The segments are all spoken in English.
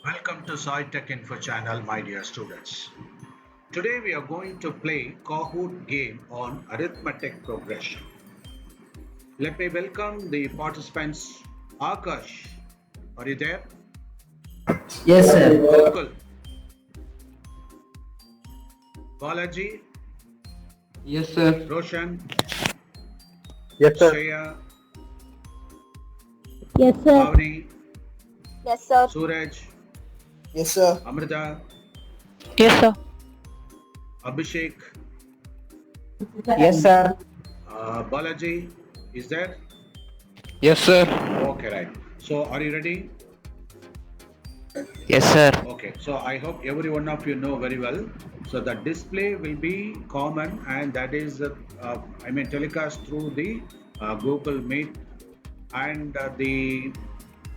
Welcome to Saitechinfo channel, my dear students. Today we are going to play Kahoot game on arithmetic progression. Let me welcome the participants. Akash, are you there? Yes, sir. Gokul, Balaji, Yes, sir. Roshan, Yes, sir. Shreya, Yes, sir. Pavani, Yes, sir. Suraj, Yes, sir. Amrita, Yes, sir. Abhishek, Yes, sir. Balaji. Is there? Yes, sir. Okay, right. So are you ready? Yes, sir. Okay, so I hope every one of you know very well. So the display will be common, and that is, telecast through the Google Meet, and the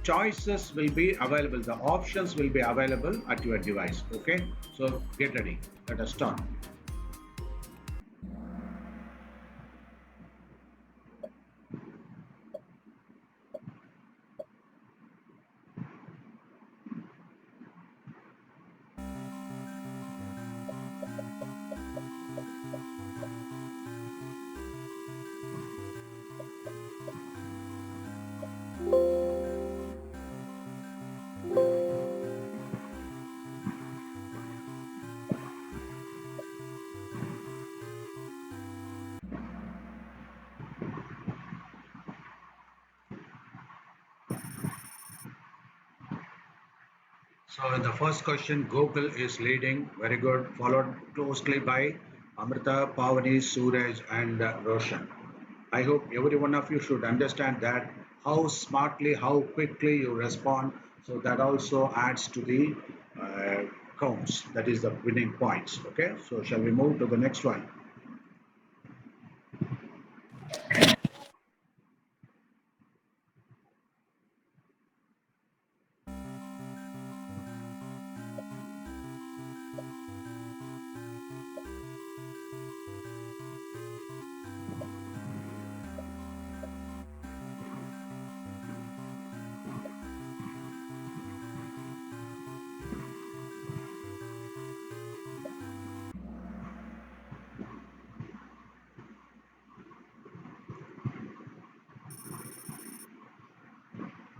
choices will be available. The options will be available at your device. Okay, so get ready. Let us start. So in the first question, Google is leading, very good, followed closely by Amrita, Pavani, Suraj, and Roshan. I hope every one of you should understand that how smartly, how quickly you respond. So that also adds to the uh, counts. That is the winning points. Okay. So shall we move to the next one?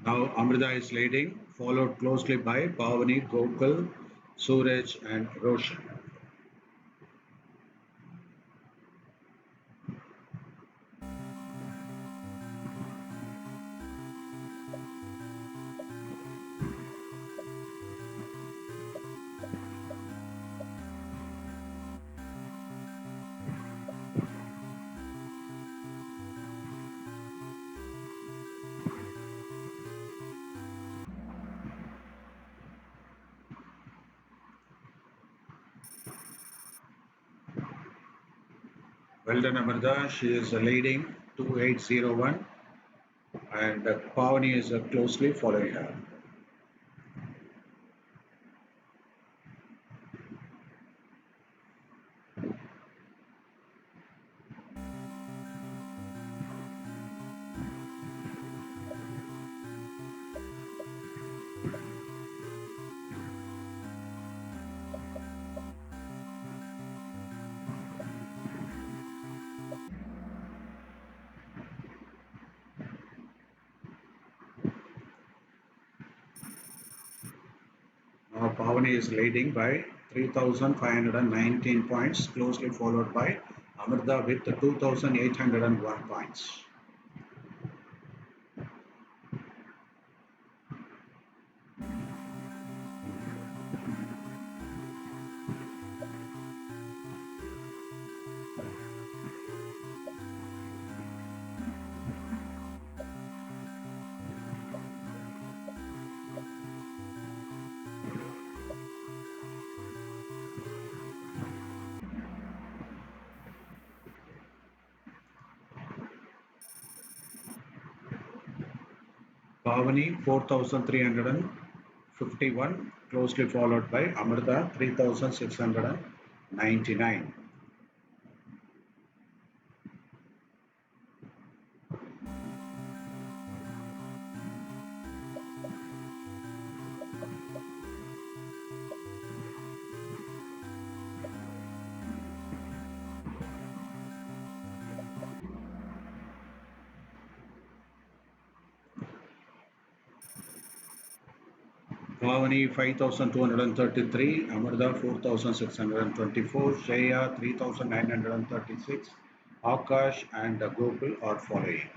Now Amrita is leading, followed closely by Pavani, Gokul, Suraj, and Roshan. Well done, Amrita. She is leading 2801, and Pavani is closely following her. Now Pavani is leading by 3,519 points, closely followed by Amrita with 2,801 points. Pavani 4,351, closely followed by Amrita 3,699. Bhavani 5233, Amrita 4624, Shreya 3936, Akash and Gokul are following.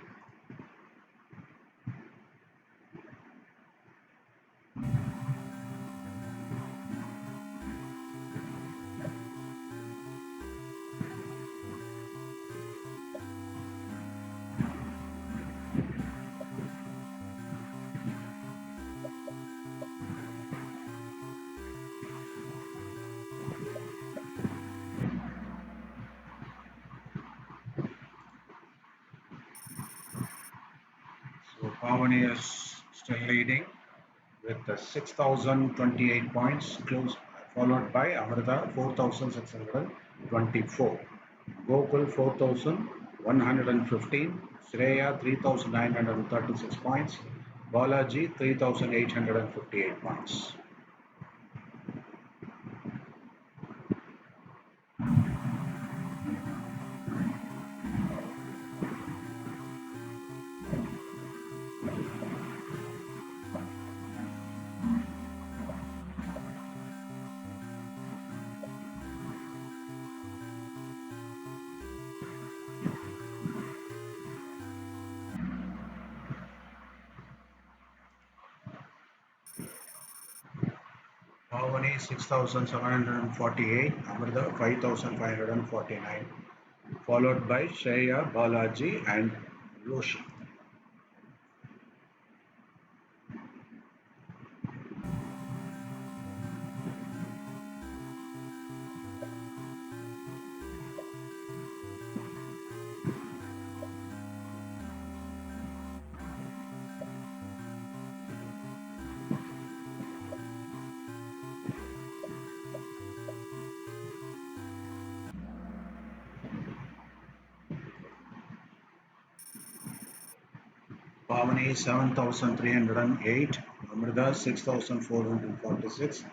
So Bhavani is still leading with 6,028 points, close, followed by Amrita 4,624, Gokul 4,115, Shreya 3,936 points, Balaji 3,858 points. Bhavani 6,748, Amrita 5,549, followed by Shreya, Balaji, and Roshan. Bhavani 7,308, Amrita 6,446,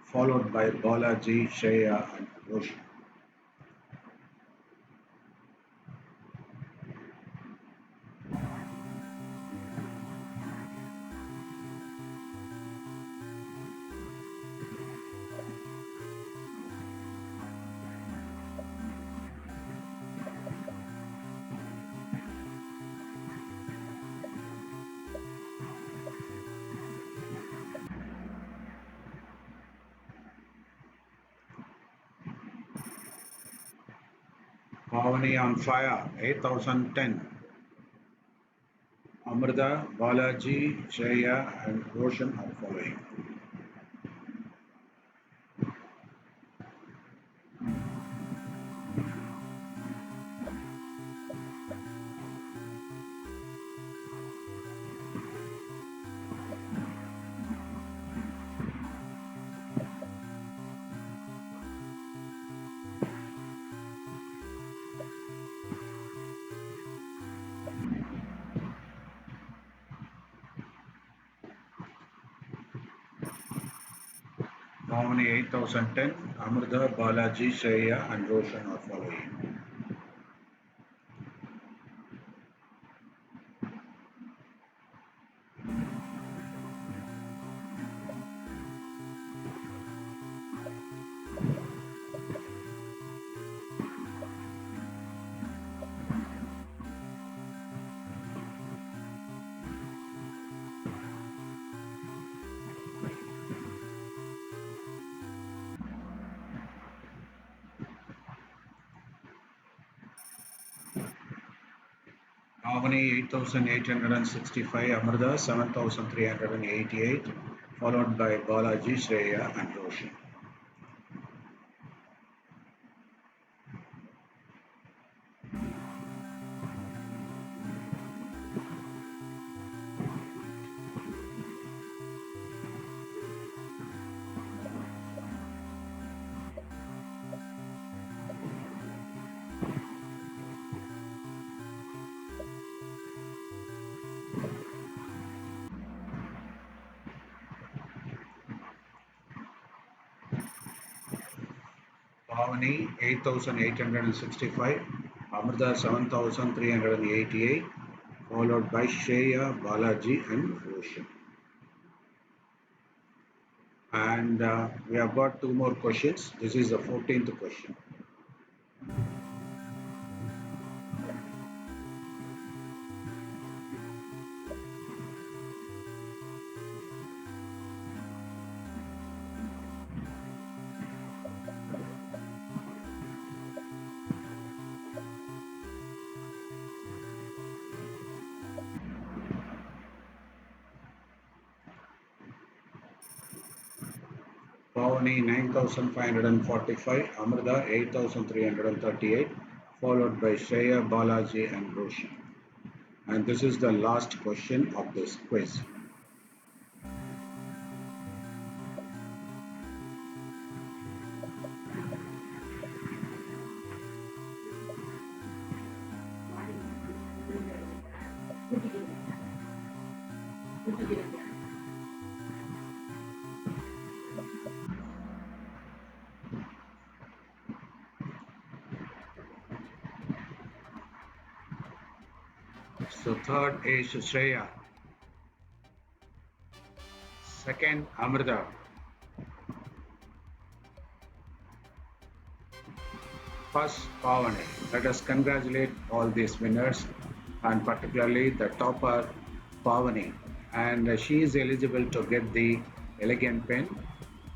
followed by Balaji, Shreya, and Roshan. Bhavani on fire 8,010, Amrita, Balaji, Shreya, and Roshan are following. Bhavani 8,010, Amrita, Balaji, Shreya, and Roshan are following. Bhavani 8,865, Amrita 7,388, followed by Balaji, Shreya, and Roshan. Bhavani 8,865, Amrita 7,388, followed by Shreya, Balaji, and Roshan. And we have got two more questions. This is the 14th question. Pavani 9545, Amrita 8338, followed by Shreya, Balaji, and Roshan. And this is the last question of this quiz. So third is Shreya, second Amrita, first Pavani. Let us congratulate all these winners and particularly the topper Pavani. And she is eligible to get the elegant pen.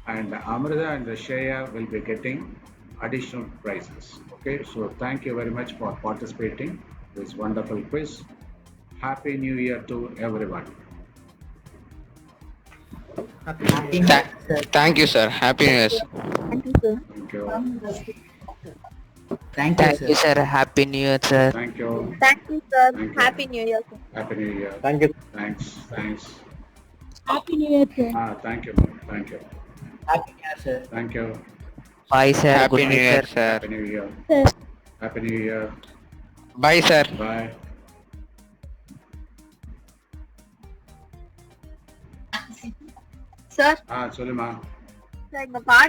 And Amrita and Shreya will be getting additional prizes. Okay, so thank you very much for participating in this wonderful quiz. Happy New Year to everyone. Thank you, sir. Happy New Year. Thank you, sir. Thank you. Thank Thank you, sir. Happy New Year, sir. Thank you. Thank you, sir. Thank you. Happy New Year, sir. Happy New Year. Thank you. Thanks. Thanks. Happy New Year, sir. Thank you, ma'am. Thank you. Happy New Year, sir. Thank you. Bye, sir. Happy New Year, sir. Happy New Year. Sir. Happy New Year. Bye, sir. Bye. Sir, சொல்லுமா sir, இந்த பாட்டு